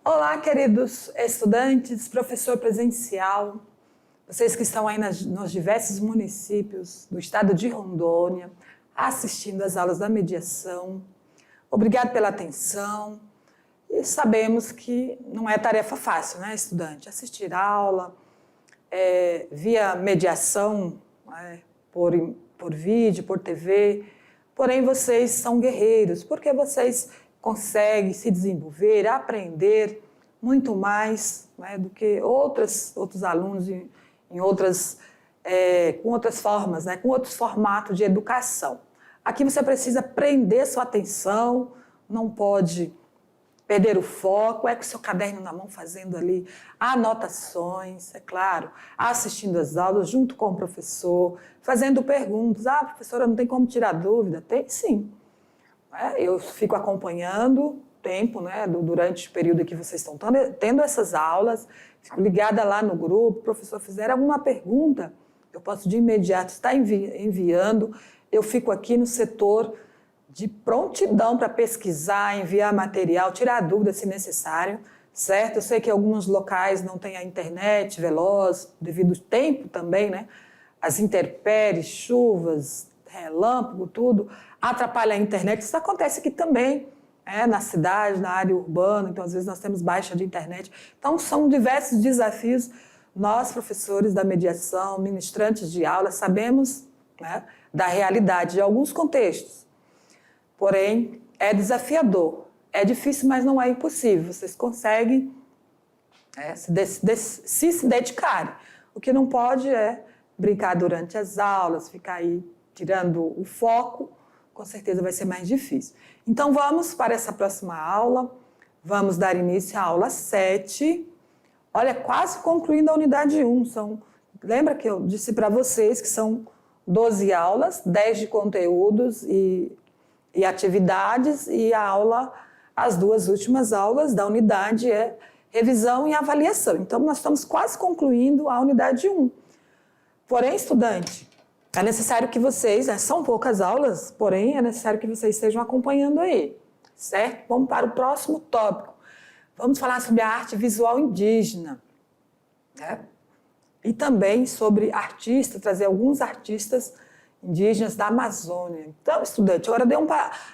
Olá, queridos estudantes, professor presencial, vocês que estão aí nos diversos municípios do estado de Rondônia, assistindo às aulas da mediação. Obrigado pela atenção. E sabemos que não é tarefa fácil, né, estudante? Assistir a aula via mediação, por vídeo, por TV. Porém, vocês são guerreiros, porque vocês conseguem se desenvolver, aprender muito mais, né, do que outros alunos com outras formas, né, com outros formatos de educação. Aqui você precisa prender sua atenção, não pode perder o foco, com o seu caderno na mão fazendo ali anotações, é claro, assistindo às aulas junto com o professor, fazendo perguntas. Professora, não tem como tirar dúvida? Tem sim. Eu fico acompanhando o tempo, né, durante o período que vocês estão tendo essas aulas, fico ligada lá no grupo, o professor fizer alguma pergunta, eu posso de imediato estar enviando, eu fico aqui no setor de prontidão para pesquisar, enviar material, tirar dúvida se necessário, certo? Eu sei que alguns locais não têm a internet veloz, devido ao tempo também, né? As intempéries, chuvas, relâmpago, tudo, atrapalha a internet. Isso acontece aqui também, na cidade, na área urbana, então às vezes nós temos baixa de internet. Então são diversos desafios. Nós, professores da mediação, ministrantes de aula, sabemos, né, da realidade de alguns contextos. Porém, é desafiador, é difícil, mas não é impossível. Vocês conseguem se dedicarem. O que não pode é brincar durante as aulas, ficar aí tirando o foco, com certeza vai ser mais difícil. Então, vamos para essa próxima aula. Vamos dar início à aula 7. Olha, quase concluindo a unidade 1. Lembra que eu disse para vocês que são 12 aulas, 10 de conteúdos e atividades, e as duas últimas aulas da unidade é revisão e avaliação. Então, nós estamos quase concluindo a unidade 1. Porém, estudante, é necessário que vocês, são poucas aulas, porém é necessário que vocês estejam acompanhando aí, certo? Vamos para o próximo tópico. Vamos falar sobre a arte visual indígena, né? E também sobre artistas, trazer alguns artistas indígenas da Amazônia. Então, estudante, agora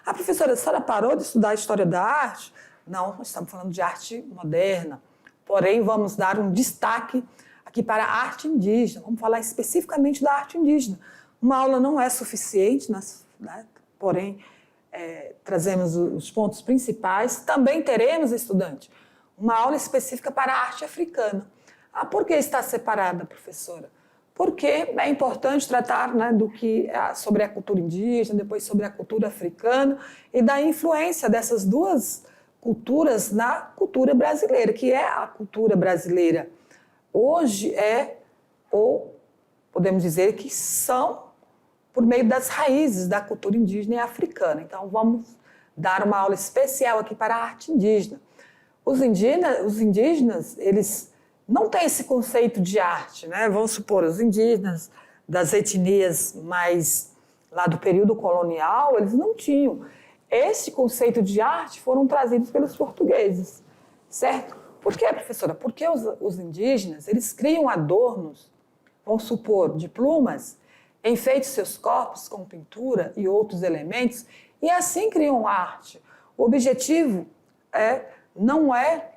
a professora, a senhora parou de estudar a história da arte? Não, nós estamos falando de arte moderna. Porém, vamos dar um destaque aqui para a arte indígena. Vamos falar especificamente da arte indígena. Uma aula não é suficiente, né? Porém, trazemos os pontos principais. Também teremos, estudante, uma aula específica para a arte africana. Por que está separada, professora? Porque é importante tratar, né, sobre a cultura indígena, depois sobre a cultura africana e da influência dessas duas culturas na cultura brasileira, que é a cultura brasileira. Hoje ou podemos dizer que são por meio das raízes da cultura indígena e africana. Então, vamos dar uma aula especial aqui para a arte indígena. Os indígenas, eles não têm esse conceito de arte, né? Vamos supor, os indígenas das etnias mais lá do período colonial, eles não tinham. Esse conceito de arte foram trazidos pelos portugueses, certo? Por quê, professora? Porque os indígenas, eles criam adornos, vamos supor, de plumas, enfeitam seus corpos com pintura e outros elementos, e assim criam arte. O objetivo não é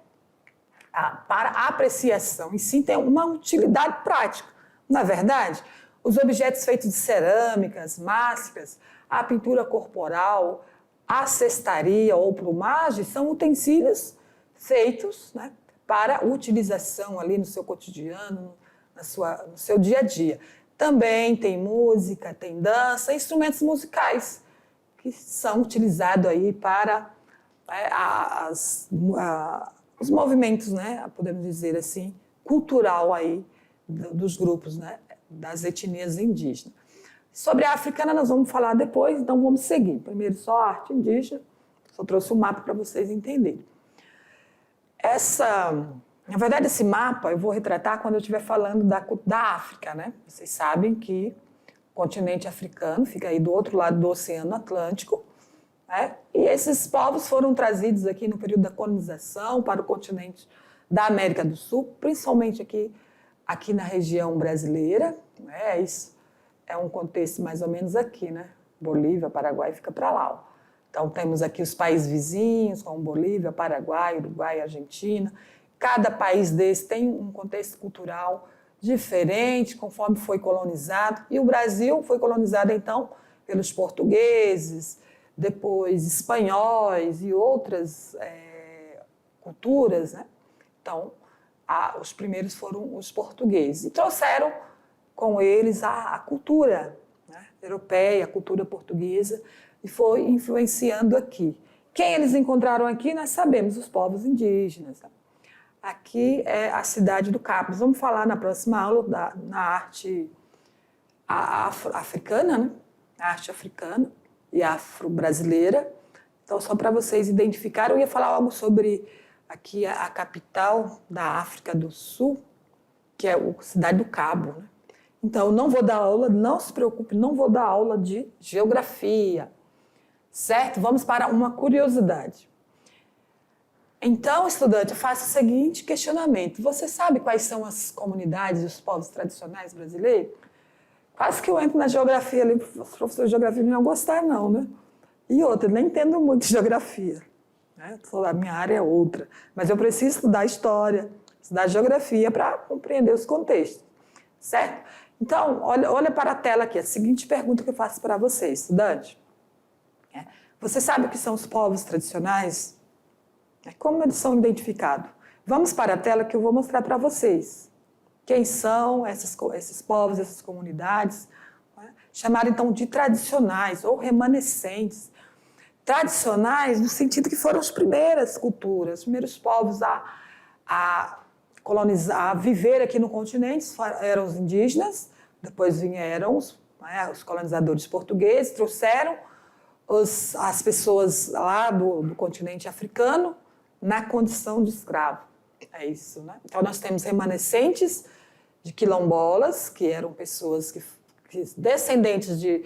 para apreciação, e sim tem uma utilidade prática. Na verdade, os objetos feitos de cerâmicas, máscaras, a pintura corporal, a cestaria ou plumagem são utensílios feitos, né, para utilização ali no seu cotidiano, no seu dia a dia. Também tem música, tem dança, instrumentos musicais que são utilizados aí para os movimentos, né, podemos dizer assim, cultural aí dos grupos, né, das etnias indígenas. Sobre a africana nós vamos falar depois, então vamos seguir. Primeiro só a arte indígena, só trouxe o mapa para vocês entenderem. Na verdade, esse mapa eu vou retratar quando eu estiver falando da África, né? Vocês sabem que o continente africano fica aí do outro lado do Oceano Atlântico, né? E esses povos foram trazidos aqui no período da colonização para o continente da América do Sul, principalmente aqui na região brasileira, né? Isso é um contexto mais ou menos aqui, né? Bolívia, Paraguai, fica para lá. Ó. Então, temos aqui os países vizinhos, como Bolívia, Paraguai, Uruguai, Argentina. Cada país desse tem um contexto cultural diferente, conforme foi colonizado. E o Brasil foi colonizado, então, pelos portugueses, depois espanhóis e outras culturas, né? Então, os primeiros foram os portugueses. E trouxeram com eles a cultura, né, europeia, a cultura portuguesa, e foi influenciando aqui. Quem eles encontraram aqui, nós sabemos, os povos indígenas. Aqui é a cidade do Cabo. Nós vamos falar na próxima aula na arte africana, né? A arte africana e afro-brasileira. Então, só para vocês identificarem, eu ia falar algo sobre aqui a capital da África do Sul, que é a cidade do Cabo, né? Então, não vou dar aula, não se preocupe, não vou dar aula de geografia, certo? Vamos para uma curiosidade. Então, estudante, eu faço o seguinte questionamento. Você sabe quais são as comunidades e os povos tradicionais brasileiros? Quase que eu entro na geografia ali, os professores de geografia não iam gostar, não, né? E outra, nem entendo muito de geografia, né? A minha área é outra. Mas eu preciso estudar história, estudar geografia para compreender os contextos, certo? Então, olha para a tela aqui, a seguinte pergunta que eu faço para você, estudante. Você sabe o que são os povos tradicionais? Como eles são identificados? Vamos para a tela que eu vou mostrar para vocês. Quem são esses povos, essas comunidades? Chamaram então de tradicionais ou remanescentes. Tradicionais no sentido que foram as primeiras culturas, os primeiros povos a colonizar, a viver aqui no continente, eram os indígenas, depois vieram os colonizadores portugueses, trouxeram as pessoas lá do continente africano na condição de escravo. É isso, né? Então, nós temos remanescentes de quilombolas, que eram pessoas descendentes de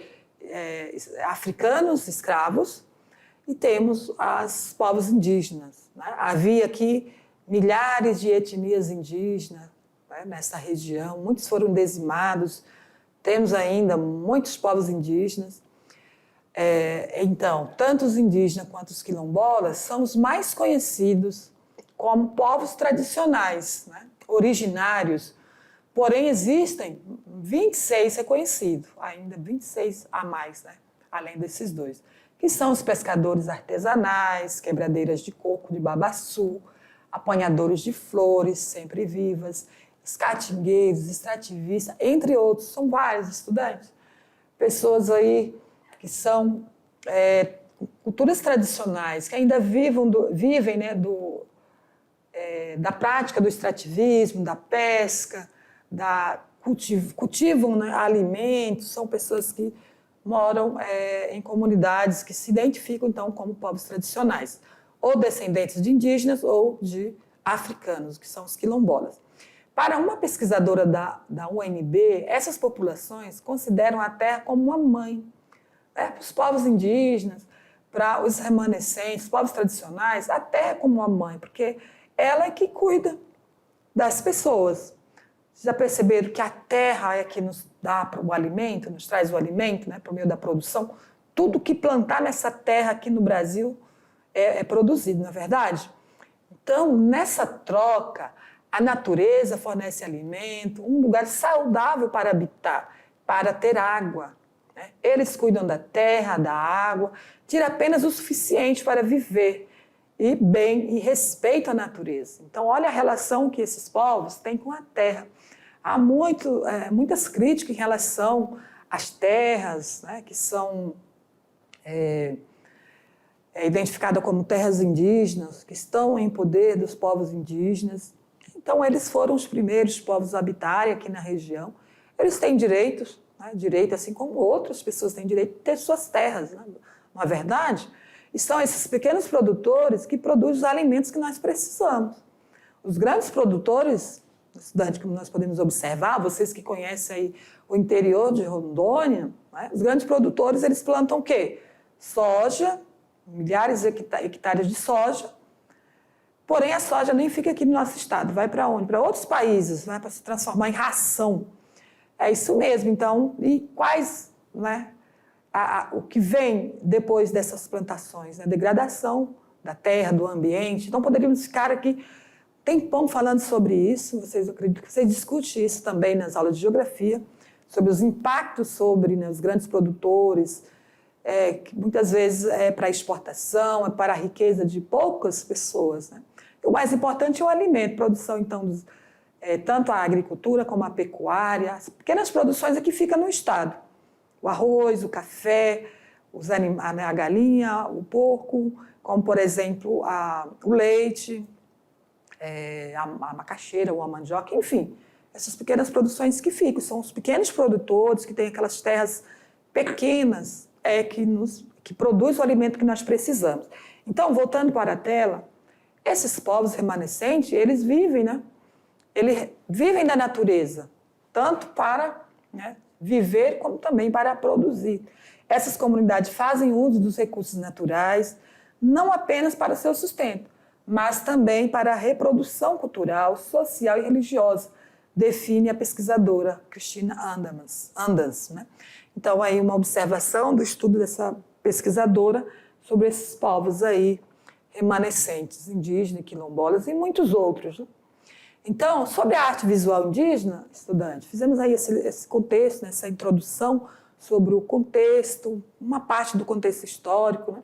africanos escravos, e temos os povos indígenas, né? Havia aqui milhares de etnias indígenas, né, nessa região, muitos foram dizimados, temos ainda muitos povos indígenas. Então, tanto os indígenas quanto os quilombolas são os mais conhecidos como povos tradicionais, né, originários, porém existem 26 reconhecidos, ainda 26 a mais, né, além desses dois, que são os pescadores artesanais, quebradeiras de coco, de babaçu, apanhadores de flores, sempre vivas, os caatingueiros, extrativistas, entre outros. São vários estudantes. Pessoas aí que são culturas tradicionais, que ainda vivem né, da prática do extrativismo, da pesca, cultivam né, alimentos, são pessoas que moram em comunidades que se identificam, então, como povos tradicionais, ou descendentes de indígenas ou de africanos, que são os quilombolas. Para uma pesquisadora da UNB, essas populações consideram a terra como uma mãe. Para os povos indígenas, para os remanescentes, povos tradicionais, a terra é como uma mãe, porque ela é que cuida das pessoas. Vocês já perceberam que a terra é que nos dá o alimento, nos traz o alimento, né, por meio da produção? Tudo que plantar nessa terra aqui no Brasil é produzido, não é verdade? Então, nessa troca, a natureza fornece alimento, um lugar saudável para habitar, para ter água. Né? Eles cuidam da terra, da água, tiram apenas o suficiente para viver e bem e respeitam a natureza. Então, olha a relação que esses povos têm com a terra. Há muitas críticas em relação às terras, né, que são identificadas como terras indígenas, que estão em poder dos povos indígenas. Então, eles foram os primeiros povos a habitarem aqui na região. Eles têm direitos, né, direito assim como outras pessoas têm direito de ter suas terras, né, não é verdade? E são esses pequenos produtores que produzem os alimentos que nós precisamos. Os grandes produtores, estudante que nós podemos observar, vocês que conhecem aí o interior de Rondônia, né, os grandes produtores, eles plantam o quê? Soja, milhares de hectares de soja, porém a soja nem fica aqui no nosso estado, vai para onde? Para outros países, vai para se transformar em ração. É isso mesmo, então, e quais, né, o que vem depois dessas plantações? A degradação da terra, do ambiente. Então, poderíamos ficar aqui tempão falando sobre isso, eu acredito que vocês discutem isso também nas aulas de geografia, sobre os impactos sobre, né, os grandes produtores, que muitas vezes é para exportação, é para a riqueza de poucas pessoas, né? E o mais importante é o alimento, produção, então, tanto a agricultura como a pecuária, as pequenas produções é que ficam no estado. O arroz, o café, a galinha, o porco, como, por exemplo, o leite, a macaxeira ou a mandioca, enfim, essas pequenas produções que ficam, são os pequenos produtores que têm aquelas terras pequenas que produzem o alimento que nós precisamos. Então, voltando para a tela, esses povos remanescentes, eles vivem, né? Eles vivem da natureza, tanto para, né, viver como também para produzir. Essas comunidades fazem uso dos recursos naturais, não apenas para o seu sustento, mas também para a reprodução cultural, social e religiosa, define a pesquisadora Cristina Andans, né? Então, aí uma observação do estudo dessa pesquisadora sobre esses povos aí remanescentes, indígenas, quilombolas e muitos outros, né? Então, sobre a arte visual indígena, estudante, fizemos aí esse contexto, né, essa introdução sobre o contexto, uma parte do contexto histórico, né,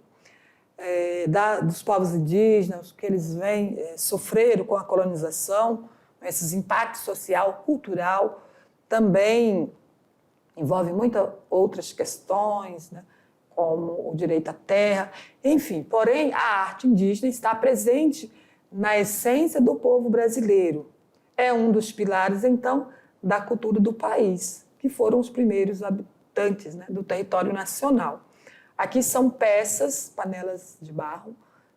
dos povos indígenas, que eles vêm sofreram com a colonização, esses impactos social, cultural, também envolve muitas outras questões, né, como o direito à terra, enfim. Porém, a arte indígena está presente na essência do povo brasileiro. É um dos pilares, então, da cultura do país, que foram os primeiros habitantes, né, do território nacional. Aqui são peças, panelas de barro,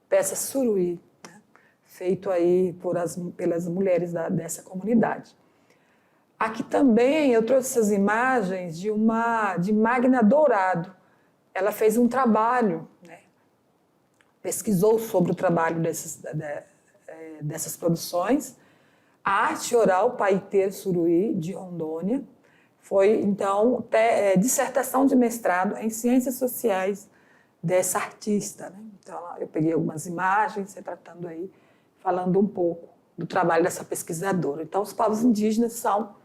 peças suruí, né, feito aí pelas mulheres dessa comunidade. Aqui também eu trouxe essas imagens de Magna Dourado. Ela fez um trabalho, né, pesquisou sobre o trabalho dessas produções. A arte oral Paetê Suruí, de Rondônia, foi, então, dissertação de mestrado em Ciências Sociais dessa artista, né? Então, eu peguei algumas imagens, retratando aí, falando um pouco do trabalho dessa pesquisadora. Então, os povos indígenas são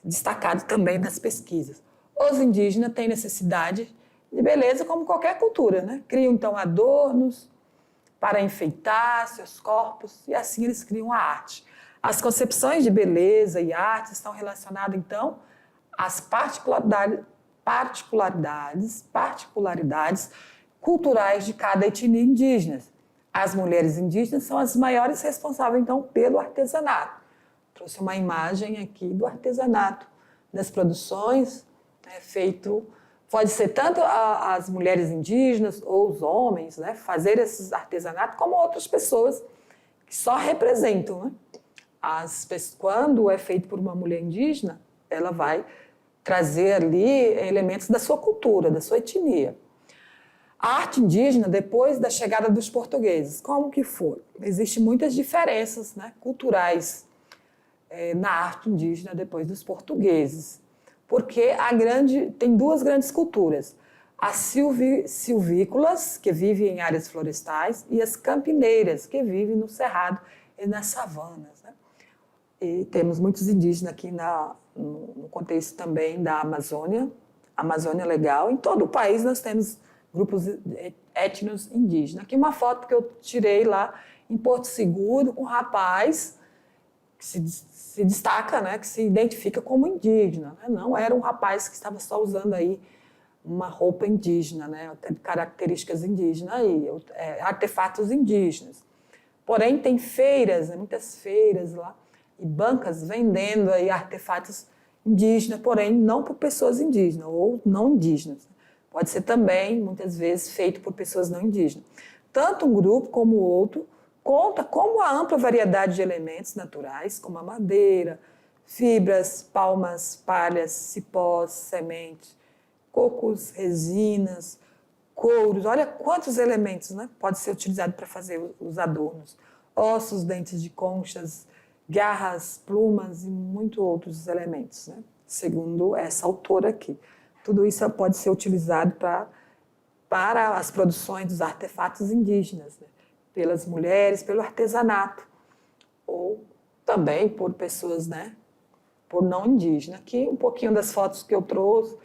destacados também nas pesquisas. Os indígenas têm necessidade de beleza como qualquer cultura, né? Criam, então, adornos para enfeitar seus corpos e assim eles criam a arte. As concepções de beleza e arte estão relacionadas, então, às particularidades culturais de cada etnia indígena. As mulheres indígenas são as maiores responsáveis, então, pelo artesanato. Trouxe uma imagem aqui do artesanato das produções, né, feito. Pode ser tanto as mulheres indígenas ou os homens, né, fazer esses artesanatos, como outras pessoas que só representam, né? Quando é feito por uma mulher indígena, ela vai trazer ali elementos da sua cultura, da sua etnia. A arte indígena, depois da chegada dos portugueses, como que foi? Existem muitas diferenças, né, culturais na arte indígena depois dos portugueses, porque tem duas grandes culturas, as silvícolas, que vivem em áreas florestais, e as campineiras, que vivem no cerrado e nas savanas, né? E temos muitos indígenas aqui no contexto também da Amazônia Legal. Em todo o país nós temos grupos étnicos indígenas. Aqui uma foto que eu tirei lá em Porto Seguro, com um rapaz que se destaca, né, que se identifica como indígena, né? Não era um rapaz que estava só usando aí uma roupa indígena, né, características indígenas, aí, artefatos indígenas. Porém, tem feiras, né, muitas feiras lá, e bancas vendendo aí artefatos indígenas, porém não por pessoas indígenas ou não indígenas. Pode ser também, muitas vezes, feito por pessoas não indígenas. Tanto um grupo como o outro conta com a ampla variedade de elementos naturais, como a madeira, fibras, palmas, palhas, cipós, sementes, cocos, resinas, couros, olha quantos elementos, né? Pode ser utilizado para fazer os adornos. Ossos, dentes de conchas, garras, plumas e muitos outros elementos, né? Segundo essa autora aqui. Tudo isso pode ser utilizado para as produções dos artefatos indígenas, né? Pelas mulheres, pelo artesanato, ou também por pessoas, né? Por não indígenas. Aqui um pouquinho das fotos que eu trouxe,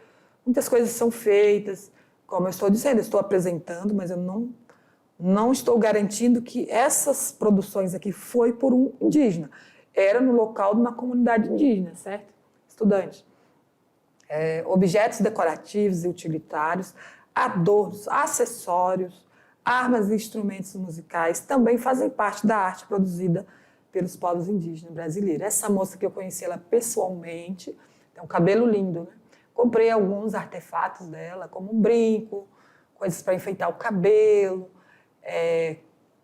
muitas coisas são feitas, como eu estou dizendo, estou apresentando, mas eu não estou garantindo que essas produções aqui foi por um indígena. Era no local de uma comunidade indígena, certo? Estudante. Objetos decorativos e utilitários, adornos, acessórios, armas e instrumentos musicais também fazem parte da arte produzida pelos povos indígenas brasileiros. Essa moça que eu conheci ela pessoalmente, tem um cabelo lindo, né? Comprei alguns artefatos dela, como um brinco, coisas para enfeitar o cabelo,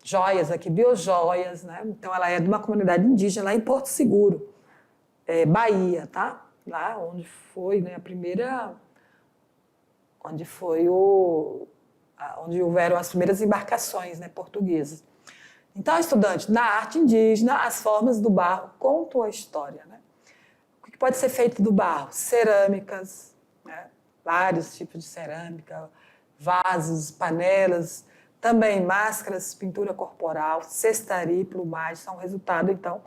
joias aqui, biojoias, né? Então ela é de uma comunidade indígena lá em Porto Seguro, Bahia, tá? Lá onde foi, né, a primeira, onde houveram as primeiras embarcações, né, portuguesas. Então, estudante, na arte indígena, as formas do barro contam a história, né? O que pode ser feito do barro? Cerâmicas, né? Vários tipos de cerâmica, vasos, panelas, também máscaras, pintura corporal, cestaria e plumagem são resultado, então,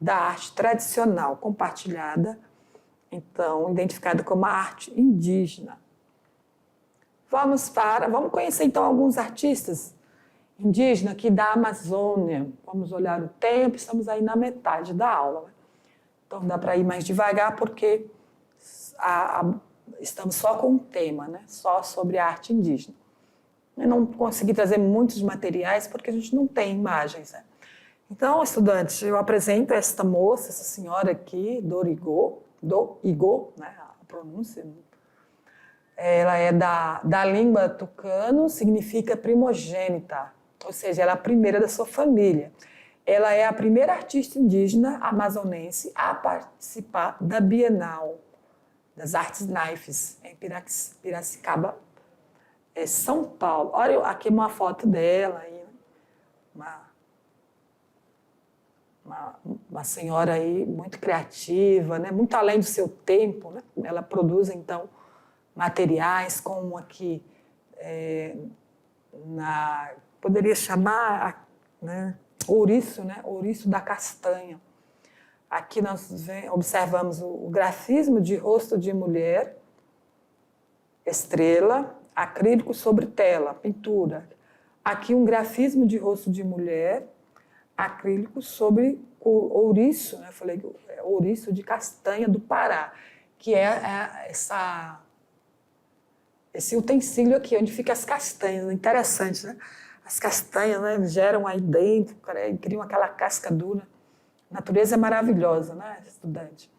da arte tradicional compartilhada, então, identificada como a arte indígena. Vamos conhecer, então, alguns artistas indígenas aqui da Amazônia. Vamos olhar o tempo, estamos aí na metade da aula. Então, dá para ir mais devagar, porque estamos só com um tema, né? Só sobre a arte indígena. Eu não consegui trazer muitos materiais, porque a gente não tem imagens, né? Então, estudantes, eu apresento esta moça, essa senhora aqui, Dorigo, né, a pronúncia. Ela é da língua tucano, significa primogênita, ou seja, ela é a primeira da sua família. Ela é a primeira artista indígena amazonense a participar da Bienal das Artes Naifes, em Piracicaba, São Paulo. Olha aqui uma foto dela, aí, uma senhora aí muito criativa, né? Muito além do seu tempo, né? Ela produz, então, materiais como aqui, poderia chamar, né? Ouriço, né? Ouriço da castanha. Aqui nós observamos o grafismo de rosto de mulher, estrela, acrílico sobre tela, pintura. Aqui um grafismo de rosto de mulher, acrílico sobre ouriço, né? Eu falei ouriço de castanha do Pará, que é esse utensílio aqui, onde ficam as castanhas. Interessante, né? As castanhas, né, geram aí dentro, criam aquela casca dura. A natureza é maravilhosa, né, estudante?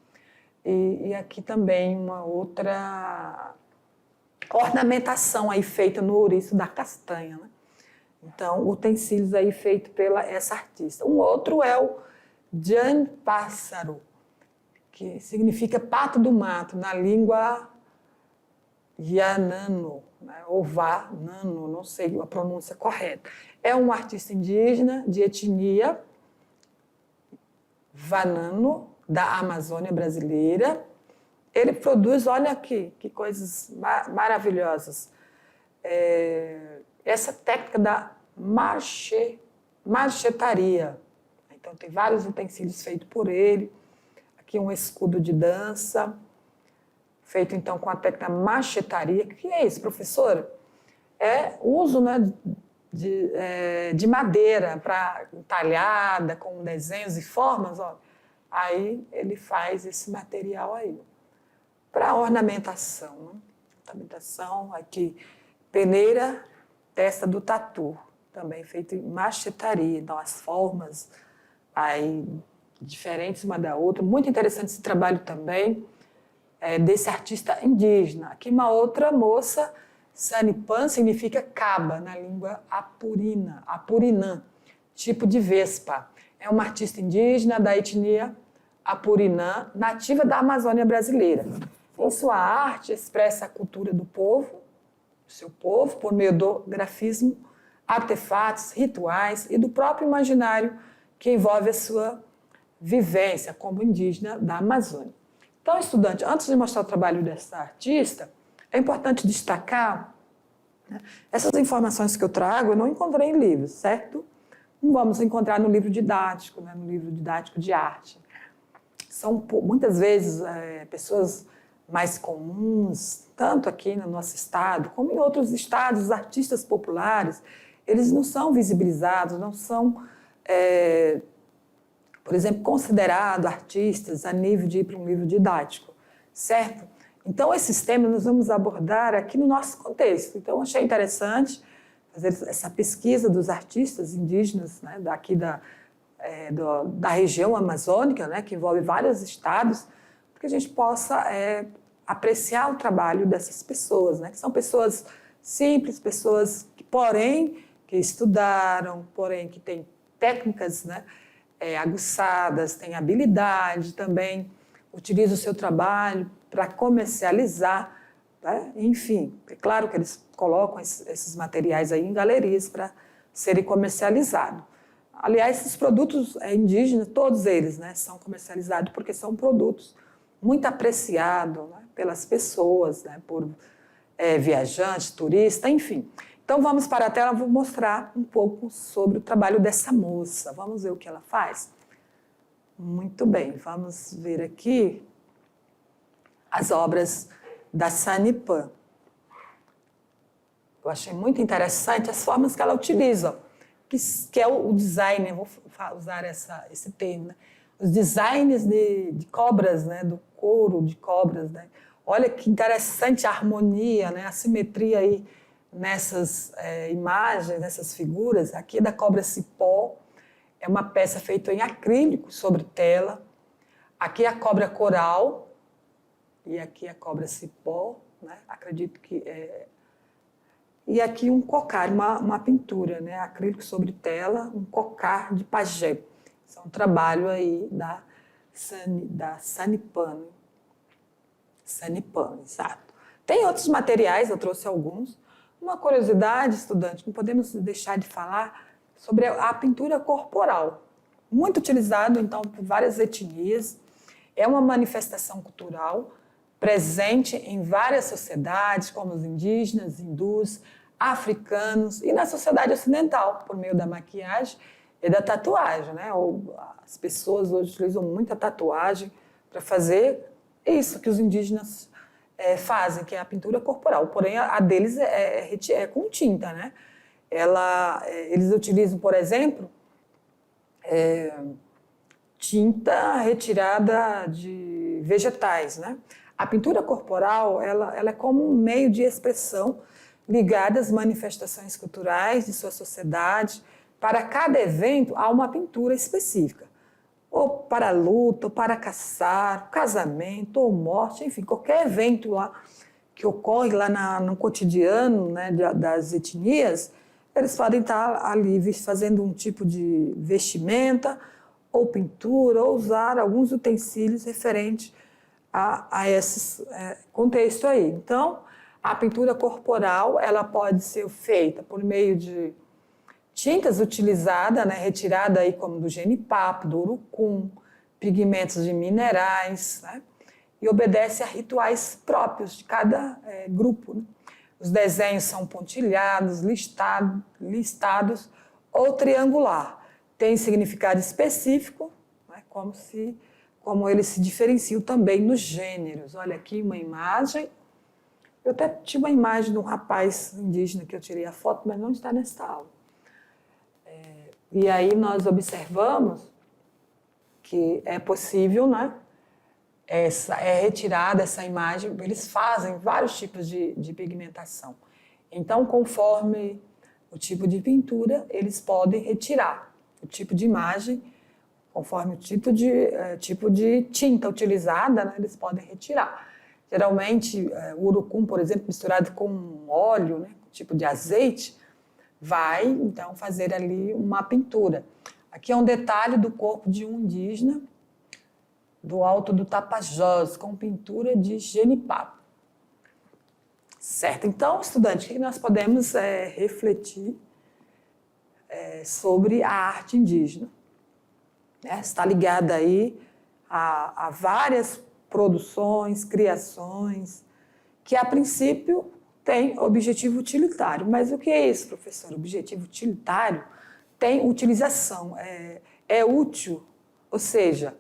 E aqui também uma outra ornamentação aí feita no ouriço da castanha, né? Então, utensílios aí feitos pela essa artista. Um outro é o Jan Pássaro, que significa pato do mato, na língua Yanano, né, ou Vanano, não sei a pronúncia correta. É um artista indígena de etnia Vanano, da Amazônia brasileira. Ele produz, olha aqui, que coisas maravilhosas. Essa técnica da marchetaria. Então, tem vários utensílios feitos por ele. Aqui um escudo de dança, feito, então, com a técnica marchetaria. O que é isso, professora? É o uso, né, de madeira para talhada, com desenhos e formas. Ó. Aí ele faz esse material aí. Para ornamentação. Né? Ornamentação, aqui, peneira, testa do tatu, também feito em machetaria. Então, as formas aí diferentes uma da outra. Muito interessante esse trabalho também desse artista indígena. Aqui uma outra moça, Sanipan, significa caba, na língua apurinã, tipo de vespa. É uma artista indígena da etnia apurinã, nativa da Amazônia brasileira. Em sua arte, expressa a cultura do povo seu povo por meio do grafismo, artefatos, rituais e do próprio imaginário que envolve a sua vivência como indígena da Amazônia. Então, estudante, antes de mostrar o trabalho dessa artista, é importante destacar, né, essas informações que eu trago, eu não encontrei em livros, certo? Não vamos encontrar no livro didático, né, no livro didático de arte. São, muitas vezes, pessoas mais comuns, tanto aqui no nosso estado, como em outros estados, os artistas populares, eles não são visibilizados, não são, por exemplo, considerados artistas a nível de ir para um livro didático, certo? Então, esses temas nós vamos abordar aqui no nosso contexto. Então, achei interessante fazer essa pesquisa dos artistas indígenas, né, daqui da região amazônica, né, que envolve vários estados, para que a gente possa apreciar o trabalho dessas pessoas, né, que são pessoas simples, pessoas que, porém, que estudaram, porém, que têm técnicas, né, aguçadas, têm habilidade também, utilizam o seu trabalho para comercializar, né? Enfim, é claro que eles colocam esses materiais aí em galerias para serem comercializados. Aliás, esses produtos indígenas, todos eles, né, são comercializados porque são produtos muito apreciados, né, pelas pessoas, né, por viajantes, turistas, enfim. Então, vamos para a tela, vou mostrar um pouco sobre o trabalho dessa moça. Vamos ver o que ela faz? Muito bem, vamos ver aqui as obras da Sanipan. Eu achei muito interessante as formas que ela utiliza, que é o design, eu vou usar esse termo, né? Os designs de cobras, né? Do couro de cobras. Né? Olha que interessante a harmonia, né? A simetria aí nessas imagens, nessas figuras. Aqui é da cobra cipó, é uma peça feita em acrílico sobre tela. Aqui é a cobra coral e aqui é a cobra cipó, né? Acredito que E aqui um cocar, uma pintura, né? Acrílico sobre tela, um cocar de pajé. Isso é um trabalho aí da Sanipan. Sanipan, exato. Tem outros materiais, eu trouxe alguns. Uma curiosidade, estudante, não podemos deixar de falar sobre a pintura corporal. Muito utilizado, então, por várias etnias. É uma manifestação cultural presente em várias sociedades, como os indígenas, hindus, africanos e na sociedade ocidental, por meio da maquiagem e da tatuagem. Né? As pessoas hoje utilizam muita tatuagem para fazer isso que os indígenas fazem, que é a pintura corporal. Porém, a deles é com tinta. Né? Eles utilizam, por exemplo, tinta retirada de vegetais. Né? A pintura corporal ela é como um meio de expressão ligada às manifestações culturais de sua sociedade. Para cada evento, há uma pintura específica. Ou para luta, ou para caçar, casamento, ou morte, enfim, qualquer evento lá que ocorre lá no cotidiano, né, das etnias, eles podem estar ali fazendo um tipo de vestimenta, ou pintura, ou usar alguns utensílios referentes a esse contexto aí. Então, a pintura corporal ela pode ser feita por meio de tintas utilizadas, né, retirada aí como do genipapo, do urucum, pigmentos de minerais, né, e obedece a rituais próprios de cada grupo. Né. Os desenhos são pontilhados, listados ou triangular. Tem significado específico, né, como eles se diferenciam também nos gêneros. Olha aqui uma imagem. Eu até tinha uma imagem de um rapaz indígena que eu tirei a foto, mas não está nessa aula. E aí nós observamos que é possível, né, retirada essa imagem, eles fazem vários tipos de pigmentação. Então, conforme o tipo de pintura, eles podem retirar o tipo de imagem, conforme o tipo de tinta utilizada, né, eles podem retirar. Geralmente, o urucum, por exemplo, misturado com óleo, né, tipo de azeite, vai, então, fazer ali uma pintura. Aqui é um detalhe do corpo de um indígena do Alto do Tapajós, com pintura de genipapo. Certo. Então, estudante, o que nós podemos refletir sobre a arte indígena? Está ligada aí a várias produções, criações, que a princípio tem objetivo utilitário. Mas o que é isso, professor? Objetivo utilitário tem utilização, é útil, ou seja,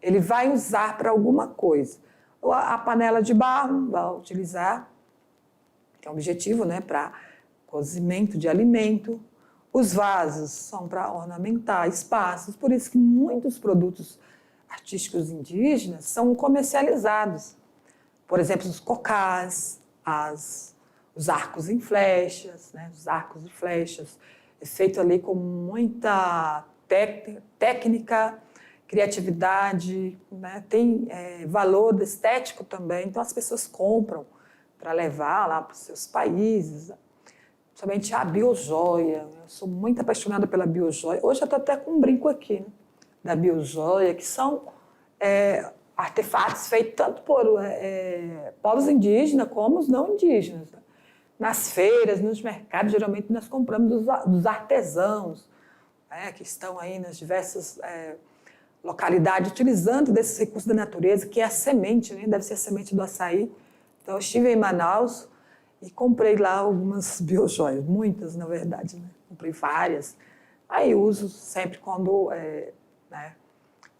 ele vai usar para alguma coisa. A panela de barro vai utilizar, tem um objetivo, né, para cozimento de alimento. Os vasos são para ornamentar espaços, por isso que muitos produtos artísticos indígenas são comercializados. Por exemplo, os cocás, os arcos em flechas, né, os arcos e flechas, é feito ali com muita técnica, criatividade, né, tem valor estético também, então as pessoas compram para levar lá para os seus países. Principalmente a biojoia, eu sou muito apaixonada pela biojoia. Hoje eu estou até com um brinco aqui, né, da biojoia, que são artefatos feitos tanto por povos indígenas como os não indígenas. Né? Nas feiras, nos mercados, geralmente nós compramos dos artesãos, que estão aí nas diversas localidades, utilizando desses recursos da natureza, que é a semente, né? Deve ser a semente do açaí. Então, eu estive em Manaus e comprei lá algumas biojoias, muitas, na verdade, né? Comprei várias. Aí uso sempre quando né,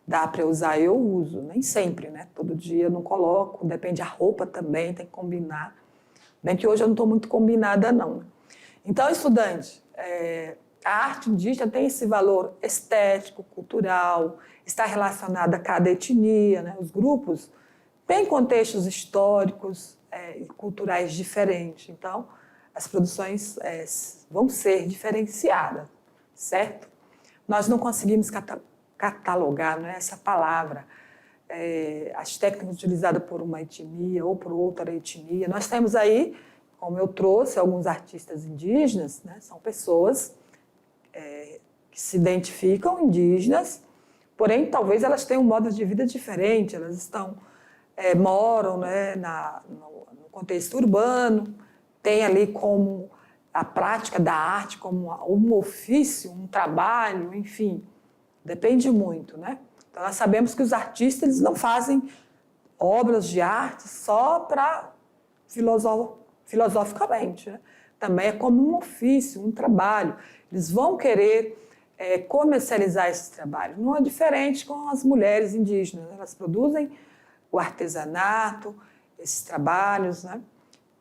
dá para usar, eu uso. Nem sempre, né? Todo dia eu não coloco, depende da roupa também, tem que combinar. Bem que hoje eu não estou muito combinada, não. Então, estudante, a arte indígena tem esse valor estético, cultural, está relacionada a cada etnia, né? Os grupos têm contextos históricos e culturais diferentes. Então, as produções vão ser diferenciadas, certo? Nós não conseguimos catalogar, não é essa palavra, as técnicas utilizadas por uma etnia ou por outra etnia. Nós temos aí, como eu trouxe, alguns artistas indígenas, né? São pessoas que se identificam indígenas, porém, talvez elas tenham um modo de vida diferente, elas moram, né, no contexto urbano, tem ali como a prática da arte como um ofício, um trabalho, enfim, depende muito, né? Então, nós sabemos que os artistas eles não fazem obras de arte só para filosoficamente, né? Também é como um ofício, um trabalho. Eles vão querer comercializar esse trabalho. Não é diferente com as mulheres indígenas. Elas produzem o artesanato, esses trabalhos, né?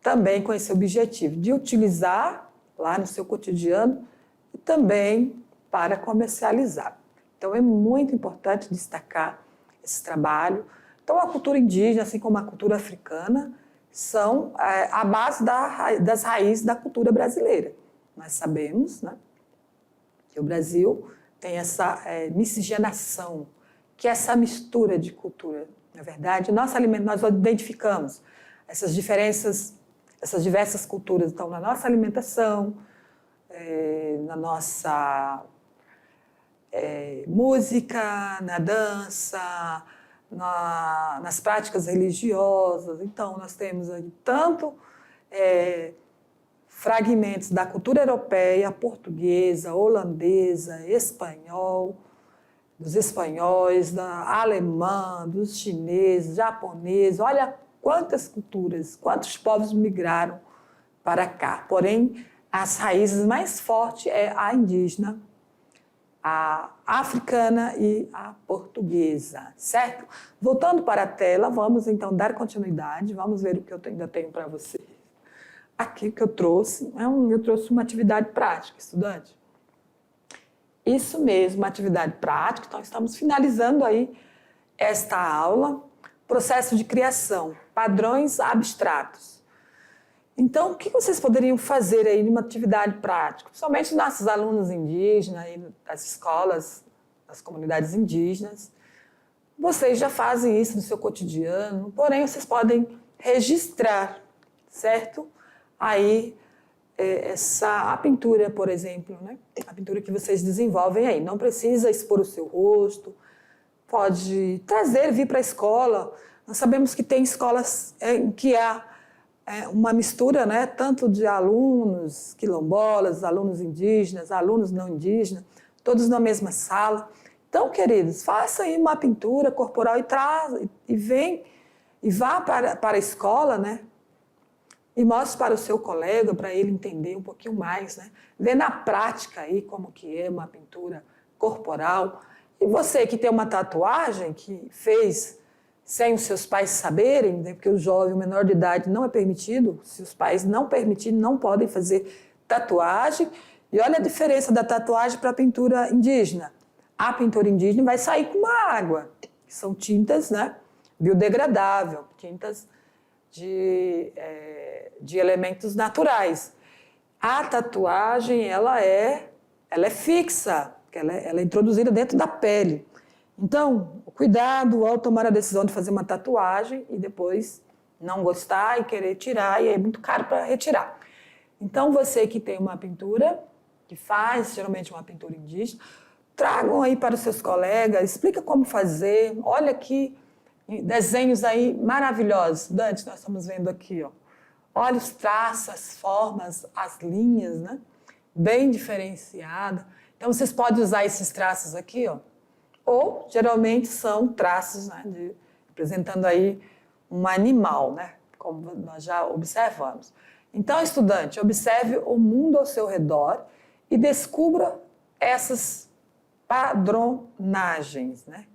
Também com esse objetivo de utilizar lá no seu cotidiano e também para comercializar. Então, é muito importante destacar esse trabalho. Então, a cultura indígena, assim como a cultura africana, são a base das raízes da cultura brasileira. Nós sabemos, né, que o Brasil tem essa miscigenação, que é essa mistura de cultura. Na verdade, nós identificamos essas diferenças, essas diversas culturas, então, na nossa alimentação, na nossa música, na dança, nas práticas religiosas. Então, nós temos aí tanto fragmentos da cultura europeia, portuguesa, holandesa, espanhol, dos espanhóis, da alemã, dos chineses, japoneses. Olha quantas culturas, quantos povos migraram para cá. Porém, as raízes mais fortes é a indígena, a africana e a portuguesa, certo? Voltando para a tela, vamos então dar continuidade, vamos ver o que eu ainda tenho para vocês. Aqui que eu trouxe, eu trouxe uma atividade prática, estudante. Isso mesmo, uma atividade prática, então estamos finalizando aí esta aula, processo de criação, padrões abstratos. Então, o que vocês poderiam fazer aí numa atividade prática? Principalmente nossos alunos indígenas, aí das escolas, das comunidades indígenas. Vocês já fazem isso no seu cotidiano, porém vocês podem registrar, certo? Aí, a pintura, por exemplo, né? A pintura que vocês desenvolvem aí. Não precisa expor o seu rosto, pode vir para a escola. Nós sabemos que tem escolas em que há uma mistura, né, tanto de alunos quilombolas, alunos indígenas, alunos não indígenas, todos na mesma sala. Então, queridos, façam aí uma pintura corporal e vá para a escola, né, e mostre para o seu colega, para ele entender um pouquinho mais, né, ver na prática aí como que é uma pintura corporal. E você que tem uma tatuagem, que fez sem os seus pais saberem, né, porque o jovem, o menor de idade, não é permitido, se os pais não permitirem, não podem fazer tatuagem. E olha a diferença da tatuagem para a pintura indígena. A pintura indígena vai sair com uma água, que são tintas, né, biodegradáveis, tintas de elementos naturais. A tatuagem, ela é fixa, ela é introduzida dentro da pele. Então, cuidado ao tomar a decisão de fazer uma tatuagem e depois não gostar e querer tirar, e é muito caro para retirar. Então, você que tem uma pintura, que faz geralmente uma pintura indígena, tragam aí para os seus colegas, explica como fazer. Olha aqui, desenhos aí maravilhosos. Dante, nós estamos vendo aqui, ó. Olha os traços, as formas, as linhas, né? Bem diferenciada. Então, vocês podem usar esses traços aqui, ó. Ou, geralmente, são traços, né, representando aí um animal, né, como nós já observamos. Então, estudante, observe o mundo ao seu redor e descubra essas padronagens, né?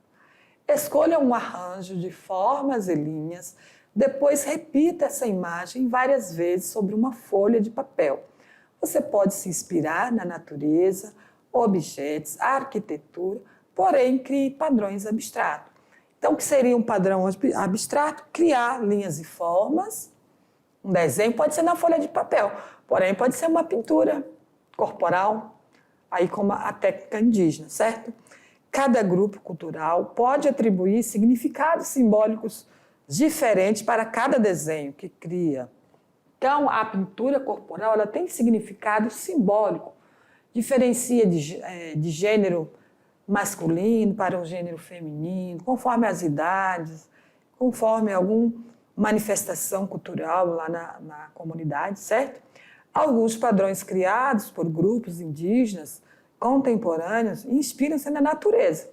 Escolha um arranjo de formas e linhas, depois repita essa imagem várias vezes sobre uma folha de papel. Você pode se inspirar na natureza, objetos, arquitetura, porém, crie padrões abstratos. Então, o que seria um padrão abstrato? Criar linhas e formas. Um desenho pode ser na folha de papel, porém, pode ser uma pintura corporal, aí como a técnica indígena, certo? Cada grupo cultural pode atribuir significados simbólicos diferentes para cada desenho que cria. Então, a pintura corporal ela tem significado simbólico, diferencia de gênero masculino para um gênero feminino, conforme as idades, conforme alguma manifestação cultural lá na comunidade, certo? Alguns padrões criados por grupos indígenas contemporâneos inspiram-se na natureza.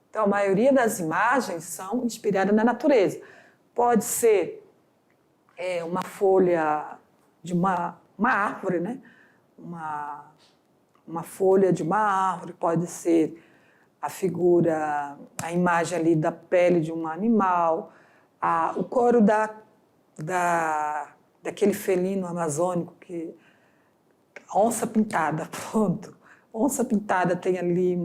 Então, a maioria das imagens são inspiradas na natureza. Pode ser uma folha de uma árvore, né? Uma folha de uma árvore, pode ser a imagem ali da pele de um animal, o couro daquele felino amazônico, onça pintada, pronto. Onça pintada tem ali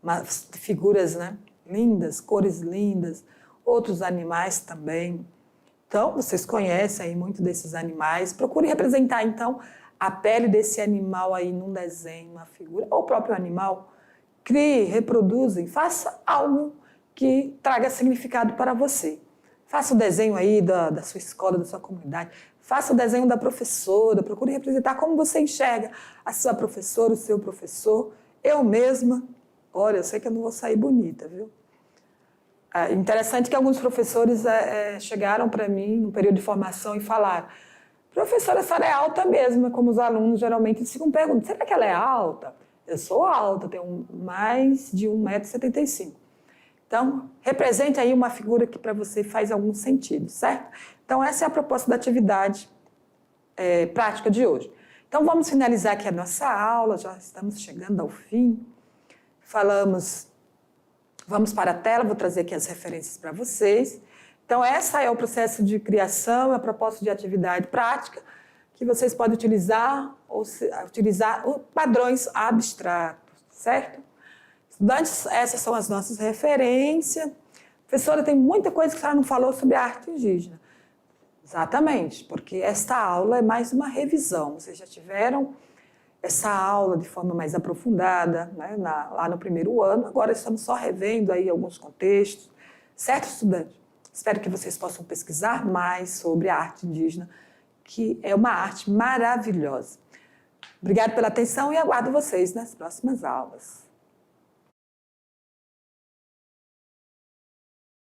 umas figuras, né, lindas, cores lindas, outros animais também. Então, vocês conhecem aí muito desses animais. Procure representar, então, a pele desse animal aí num desenho, uma figura, ou o próprio animal. Crie, reproduza, faça algo que traga significado para você. Faça o desenho aí da sua escola, da sua comunidade. Faça o desenho da professora. Procure representar como você enxerga a sua professora, o seu professor. Eu mesma, olha, eu sei que eu não vou sair bonita, viu? Interessante que alguns professores chegaram para mim no período de formação e falaram: professora, a senhora é alta mesmo, como os alunos geralmente ficam perguntando, será que ela é alta? Eu sou alta, tenho mais de 1,75 m. Então, represente aí uma figura que para você faz algum sentido, certo? Então, essa é a proposta da atividade prática de hoje. Então, vamos finalizar aqui a nossa aula, já estamos chegando ao fim. Vamos para a tela, vou trazer aqui as referências para vocês. Então, essa é o processo de criação, a proposta de atividade prática, que vocês podem utilizar padrões abstratos, certo? Estudantes, essas são as nossas referências. Professora, tem muita coisa que a senhora não falou sobre a arte indígena. Exatamente, porque esta aula é mais uma revisão. Vocês já tiveram essa aula de forma mais aprofundada, né, lá no primeiro ano. Agora estamos só revendo aí alguns contextos. Certo, estudante? Espero que vocês possam pesquisar mais sobre a arte indígena, que é uma arte maravilhosa. Obrigada pela atenção e aguardo vocês nas próximas aulas.